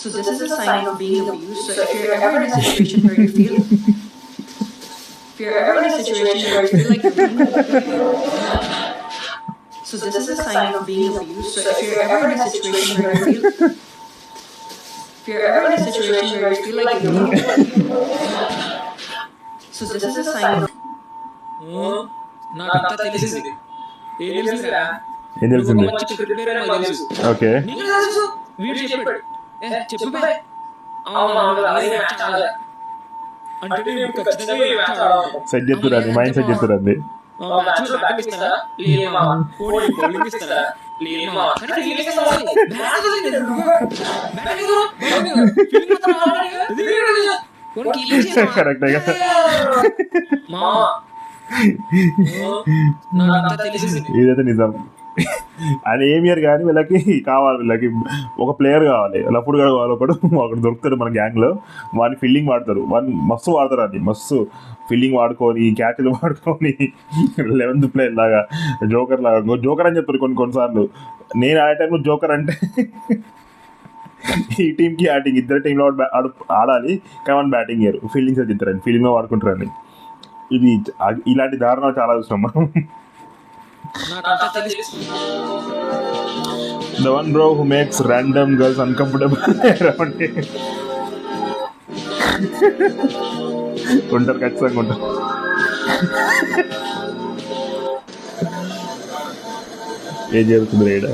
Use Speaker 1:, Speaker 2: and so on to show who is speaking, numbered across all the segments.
Speaker 1: So this is a sign of being abused. So if you're ever in a situation where you feel, if you're ever in a situation where you feel like you're being, so this is a sign of being abused. So if you're ever in a situation where you feel, if you're ever in a situation where you feel like you're being, so this is a sign of.
Speaker 2: నాకంతా తెలిసింది. ఏం తెలిసిందిరా?
Speaker 3: ఏం తెలిసింది?
Speaker 2: మంచి cricket player అని నాకు తెలుసు.
Speaker 3: ఓకే,
Speaker 2: నీకు తెలుసు? వీడు చెప్పాడు. చెప్పు బే. అవును అలాగే మ్యాచ్ ఆడాలి అంటే నేను ఖచ్చితంగా ఈ మ్యాచ్ ఆడాలి.
Speaker 3: సెట్ చెప్తురండి, మైండ్ సెట్ చెప్తురండి.
Speaker 2: మ్యాచ్ లో బ్యాటింగ్ ఇస్తారా? లేదు మా. బౌలింగ్ ఇస్తారా? లేదు మా. కానీ ఫీల్డింగ్ ఇస్తారా? బ్యాటింగ్
Speaker 3: కరెక్ట్
Speaker 2: మా నాకంతా తెలిసింది.
Speaker 3: ఇదైతే నిజం. ఆయన ఏమి ఇయర్ కానీ వీళ్ళకి కావాలి, వీళ్ళకి ఒక ప్లేయర్ కావాలి, లప్పుడు కావాలి, ఒకడు దొరుకుతాడు మన గ్యాంగ్లో. వాడిని ఫీల్డింగ్ వాడతారు, వాడిని మస్తు వాడతారు, అది మస్తు ఫీల్డింగ్ వాడుకొని క్యాచ్లు వాడుకొని 11th ప్లేయర్ లాగా, జోకర్ లాగా. జోకర్ అని చెప్తారు కొన్నిసార్లు. నేను ఆ టైంలో జోకర్ అంటే ఈ టీంకి ఆ టీం ఇద్దరు టీంలో ఆడాలి, కానీ బ్యాటింగ్ ఇయ్యరు, ఫీల్డింగ్ చెప్తారండి, ఫీల్డింగ్లో వాడుకుంటారండి. ఇది ఇలాంటి దారుణాలు చాలా చూస్తాం మనం. The one bro who makes random girls uncomfortable around him. ఉంటారు, ఖచ్చితంగా ఉంటారు. ఏం జరుగుతుంది రేడ?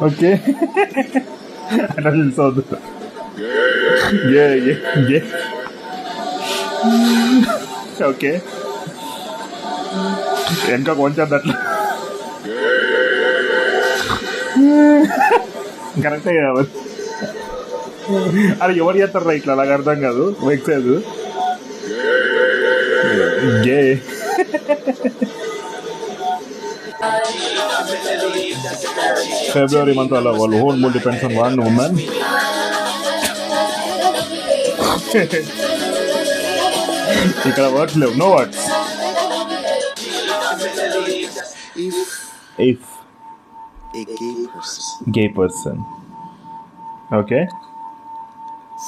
Speaker 3: ఓకే, అలా తెలుసవద్దు. ఓకే, ఇంకా కొంచెం అట్లా కరెక్టే కావాలి. అది ఎవరు చేస్తారు ఇట్లా, అలాగ అర్థం కాదు. Excise gay. February month all whole mood depends on one woman. ఇక్కడ వర్డ్స్ లేవు, no words. If
Speaker 4: a
Speaker 3: gay person okay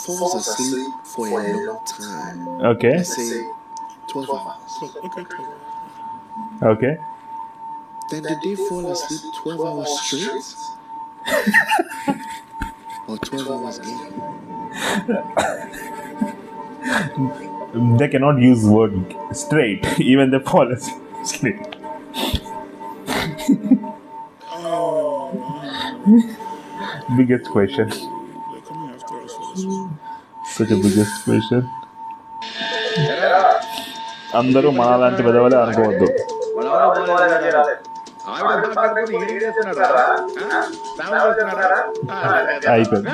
Speaker 4: falls asleep for a long time,
Speaker 3: okay
Speaker 4: let's say 12 hours,
Speaker 3: okay
Speaker 4: then did they fall asleep 12 hours straight or 12 hours in?
Speaker 3: They cannot use word straight even they fall asleep. Biggest question, such a biggest question. అందరూ మనలాంటి పెదవులే అనుకోవద్దు. అయిపోయింది.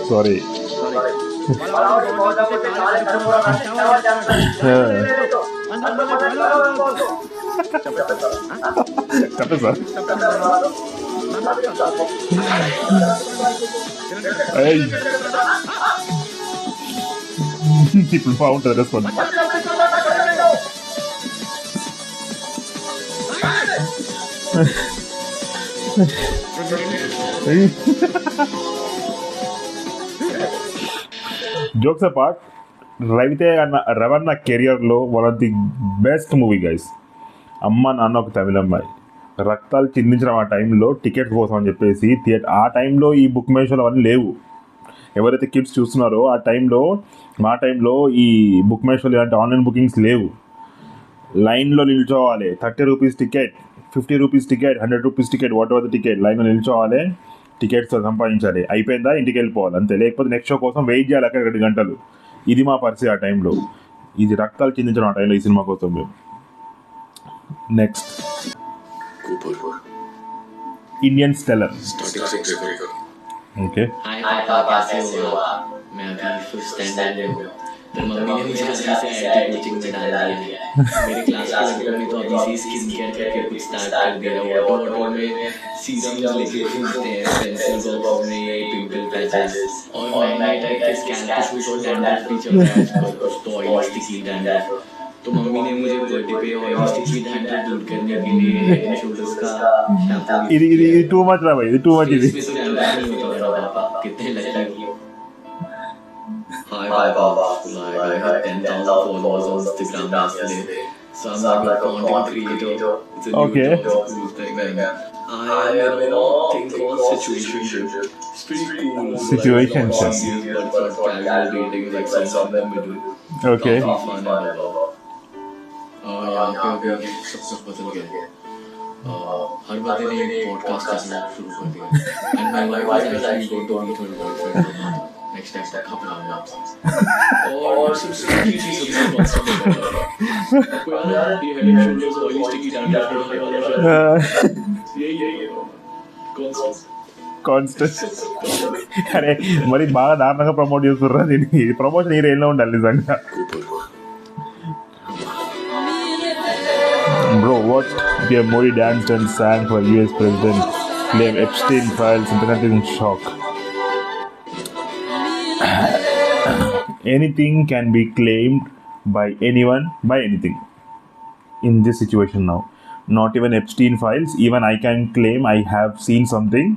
Speaker 3: Sorry, చెప్పండి sir. ఇప్పుడు బాగుంటుంది response. Jokes apart, రవణ కెరియర్లో one of the best movie guys. అమ్మ నాన్న ఒక తమిళ అమ్మాయి, రక్తాలు చిందించడం ఆ టైంలో టికెట్స్ కోసం అని చెప్పేసి ఆ టైంలో ఈ బుక్ మై షోలు అవన్నీ లేవు. ఎవరైతే కిడ్స్ చూస్తున్నారో ఆ టైంలో, మా టైంలో ఈ బుక్ మై షోలు ఇలాంటి ఆన్లైన్ బుకింగ్స్ లేవు. లైన్లో నిల్చోవాలి, 30 rupees ticket, 50 rupees ticket, 100 rupees ticket, what ever the ticket, లైన్లో నిల్చోవాలి, టికెట్స్ సంపాదించాలి, అయిపోయిందా ఇంటికి వెళ్ళిపోవాలి అంతే. లేకపోతే నెక్స్ట్ షో కోసం వెయిట్ చేయాలి అక్కడ 2 గంటలు. ఇది మా పరిస్థితి ఆ టైంలో. ఇది రక్తాలు చిందించడం ఆ టైంలో ఈ సినిమా కోసం మేము. Next Indian stellar. ఓకే,
Speaker 5: मैं अभी 5th स्टैंडर्ड में हूँ.
Speaker 2: तो मम्मी ने मुझे जल्दी से आईआईटी कोचिंग में डाल दिया है। मेरे क्लास के लड़कों ने तो अभी से स्किन केयर करके कुछ स्टार्ट कर दिया है। वाटर बॉटल में सीरम लेके घूमते हैं, पेंसिल बॉक्स में पिंपल पैचेस और नए टाइप के स्कैल्प शूट और डैंड्रफ भी चल रहा है आजकल, कुछ तो ऑयल स्टिकी डैंड्रफ। तो मम्मी ने मुझे बर्थडे पे ऑयल स्टिकी डैंड्रफ दूर करने के लिए हेड एंड शोल्डर्स का शैम्पू
Speaker 3: ఇది టూ మచ్ రా భయ్, ఇది టూ మచ్ ఇది.
Speaker 2: इसमें तो डैंड्रफ नहीं होता मेरा पापा, कितने लकी हो. Hi Baba, like I have 10,000 followers on Instagram yesterday, so I'm like a content creator. It's a new
Speaker 3: Okay.
Speaker 2: job, it's a cool thing, man. I am in a thing called situationship. It's pretty cool.
Speaker 3: Situationship.
Speaker 2: Like, serious, but for casual dating, like something in the middle.
Speaker 3: Okay.
Speaker 2: काफी fun है बाबा. यहाँ पे अभी सब बदल गया. हर बंदे ने एक पॉडकास्ट करना शुरू कर दिया. And my wife is actually going to meet her boyfriend. Next time तक couple आना और सब स्टिकी चीज़ सब कोई यार ये head and shoulders oily sticky dandruff वाला यही
Speaker 3: కాన్స్టెంట్. అరే మరి బాగా దారుణంగా ప్రమోట్ చేస్తుర్రా దీన్ని. ప్రమోషన్ ఈ రేంజ్లో ఉండాలి నిజంగా. Bro, what Pierre Modi danced and sang for US President, claim Epstein files, internet is in shock. Anything can be claimed by anyone, by anything. In this situation now, not even Epstein files, even I can claim I have seen something,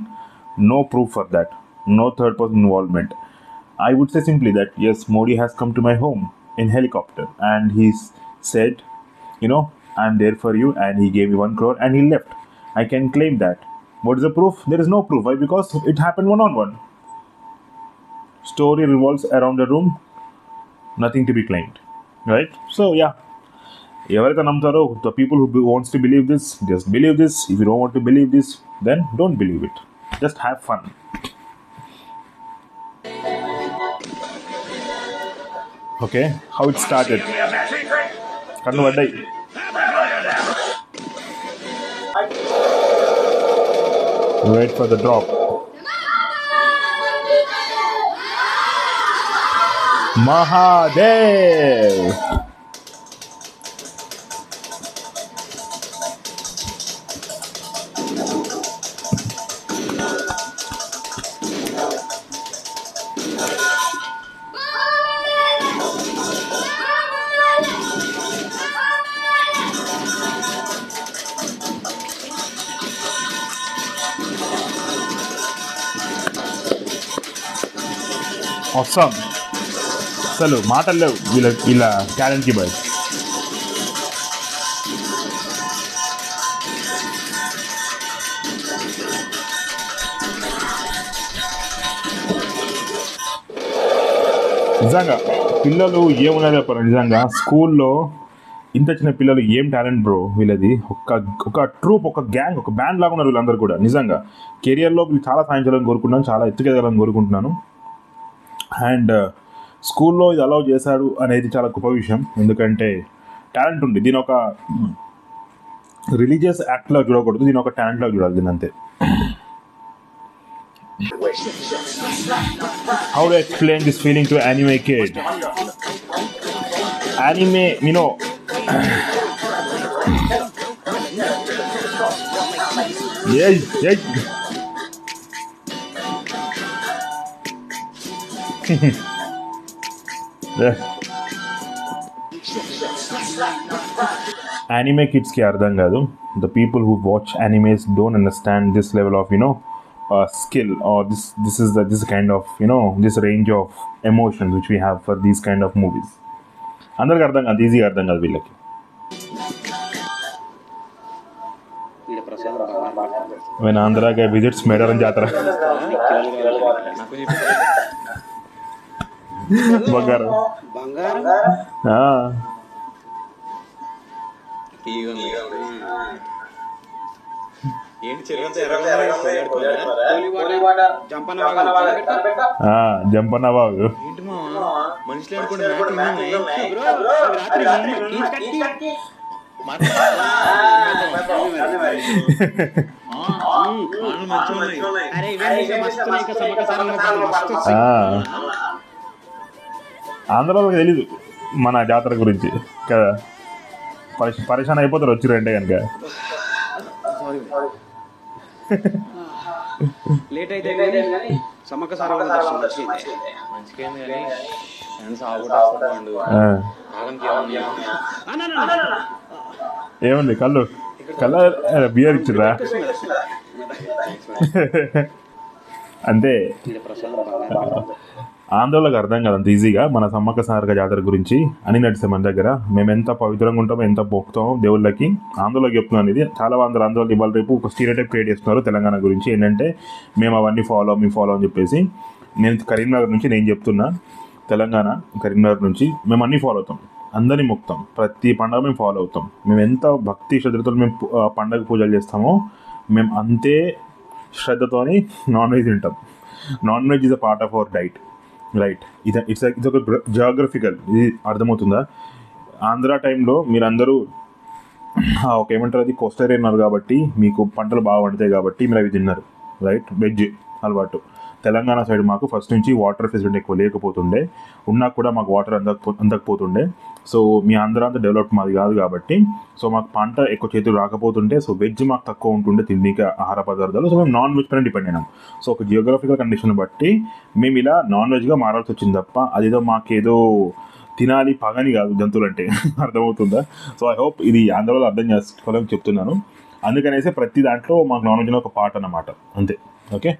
Speaker 3: no proof for that, no third person involvement. I would say simply that yes, Modi has come to my home in helicopter and he's said, you know, I'm there for you, and he gave me 1 crore and he left. I can claim that. What is the proof? There is no proof. Why? Because it happened one-on-one. Story revolves around the room, nothing to be claimed, right? So yeah, ఎవరైతే నమ్ముతారో, the people who wants to believe this, just believe this. If you don't want to believe this, then don't believe it. Just have fun. Okay, how it started. కన్ను పడ్డాయి. Wait for the drop. Mahadev. Awesome. అసలు మాటలు లేవు వీళ్ళ టాలెంట్కి bye. నిజంగా పిల్లలు ఏమున్నా చెప్పారు. నిజంగా స్కూల్లో ఇంత చిన్న పిల్లలు ఏం టాలెంట్ బ్రో వీళ్ళది. ఒక ట్రూప్, ఒక గ్యాంగ్, ఒక బ్యాండ్ లాగా ఉన్నారు వీళ్ళందరూ కూడా. నిజంగా కెరియర్లో వీళ్ళు చాలా సాధించాలని కోరుకుంటున్నాను, చాలా ఎత్తుకెదగాలని కోరుకుంటున్నాను. అండ్ స్కూల్లో ఇది అలౌ చేశాడు అనేది చాలా గొప్ప విషయం. ఎందుకంటే టాలెంట్ ఉంది. దీని ఒక రిలీజియస్ యాక్ట్లో చూడకూడదు, దీని ఒక టాలెంట్లో చూడాలి దీని అంతే. How to explain this feeling to anime kid? Anime, you know, yeah. Anime kids కి అర్థం కాదు. The people who watch animes don't understand this level of, you know, skill, or this is this kind of, you know, this range of emotions which we have for these kind of movies. అందరికి అర్థం కాదు, ఈజీగా అర్థం కాదు వీళ్ళకి. when Andhra guy visits Medaran Jatra. బంగారం. జంపన్న బాబు ఆంధ్రాలో తెలీదు మన జాతర గురించి కదా, పరేషాన్ అయిపోతారు వచ్చి రెండే కనుక.
Speaker 5: లేట్ అయితే కానీ సమ్మక్క సారవ దర్శనం వచ్చింది.
Speaker 2: మంచిగా కానీ ఫ్రెండ్స్ ఆగుతాడు
Speaker 3: ఏముంది కళ్ళు బియర్ ఇచ్చిర్రా అంతే. ఆందోళనకు అర్థం కాదు అంత ఈజీగా మన సమ్మక్క సారక జాతర గురించి అని నడిస్తే మన దగ్గర మేము ఎంత పవిత్రంగా ఉంటామో ఎంత పోతామో దేవుళ్ళకి. ఆందోళనకి చెప్తున్నాను, ఇది చాలా ఆందోళన ఇవాళ రేపు ఒక స్టీరియోటైప్ క్రియేట్ చేస్తున్నారు తెలంగాణ గురించి. ఏంటంటే మేము అవన్నీ ఫాలో అని చెప్పేసి. నేను కరీంనగర్ నుంచి నేను చెప్తున్నా, తెలంగాణ కరీంనగర్ నుంచి మేము అన్నీ ఫాలో అవుతాం, అందరినీ మొక్కుతాం, ప్రతి పండుగ మేము ఫాలో అవుతాం. మేము ఎంత భక్తి శ్రద్ధతో మేము పండగ పూజలు చేస్తామో మేము అంతే శ్రద్ధతోని నాన్ వెజ్ తింటాం. Non veg is a part of our diet, right? ఇది ఒక జియోగ్రఫికల్, ఇది అర్థమవుతుందా? ఆంధ్ర టైంలో మీరందరూ ఒక ఏమంటారు, అది కోస్టల్ ఉన్నారు కాబట్టి మీకు పంటలు బాగా పండుతాయి కాబట్టి మీరు అవి తిన్నారు, రైట్? వెజ్ అలవాటు. తెలంగాణ సైడ్ మాకు ఫస్ట్ నుంచి వాటర్ ఫెసిలిటీ ఎక్కువ లేకపోతుండే, ఉన్నా కూడా మాకు వాటర్ అందకపోతుండే. సో మీ ఆంధ్ర అంతా డెవలప్ మాది కాదు కాబట్టి సో మాకు పంట ఎక్కువ చేతులు రాకపోతుంటే, సో వెజ్ మాకు తక్కువ ఉంటుండే తిండికి ఆహార పదార్థాలు. సో మేము నాన్ వెజ్ పైన డిపెండ్ అయినాం. సో ఒక జియోగ్రఫికల్ కండిషన్ బట్టి మేము ఇలా నాన్ వెజ్గా మారాల్సి వచ్చింది తప్ప అదేదో మాకేదో తినాలి పగని కాదు జంతువులు అంటే. అర్థమవుతుందా? సో ఐ హోప్ ఇది ఆంధ్రలో అర్థం చేసుకోవాలని చెప్తున్నాను. అందుకనేసి ప్రతి దాంట్లో మాకు నాన్ వెజ్ ఒక పార్ట్ అన్నమాట, అంతే. ఓకే.